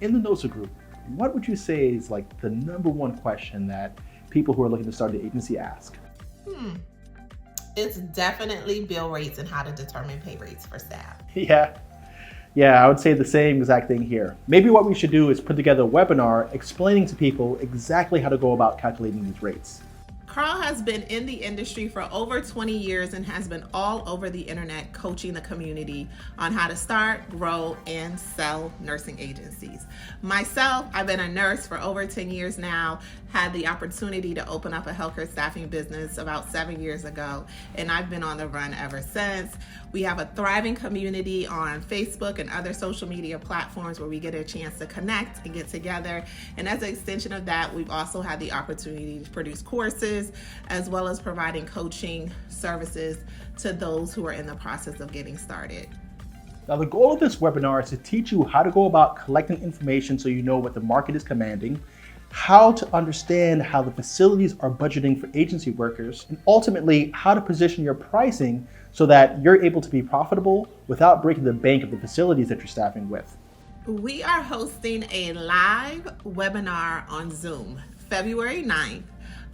in the NOSA Group, what would you say is like the number one question that people who are looking to start the agency ask? It's definitely bill rates and how to determine pay rates for staff. Yeah, I would say the same exact thing here. Maybe what we should do is put together a webinar explaining to people exactly how to go about calculating these rates. Karl has been in the industry for over 20 years and has been all over the internet coaching the community on how to start, grow, and sell nursing agencies. Myself, I've been a nurse for over 10 years now, had the opportunity to open up a healthcare staffing business about 7 years ago, and I've been on the run ever since. We have a thriving community on Facebook and other social media platforms where we get a chance to connect and get together. And as an extension of that, we've also had the opportunity to produce courses as well as providing coaching services to those who are in the process of getting started. Now, the goal of this webinar is to teach you how to go about collecting information so you know what the market is commanding, how to understand how the facilities are budgeting for agency workers, and ultimately how to position your pricing so that you're able to be profitable without breaking the bank of the facilities that you're staffing with. We are hosting a live webinar on Zoom, February 9th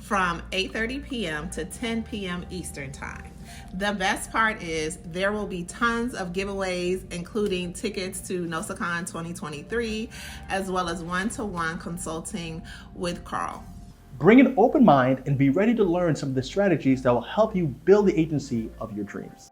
from 8:30 p.m. to 10 p.m. Eastern Time. The best part is there will be tons of giveaways, including tickets to NOSACon 2023, as well as one-to-one consulting with Karl. Bring an open mind and be ready to learn some of the strategies that will help you build the agency of your dreams.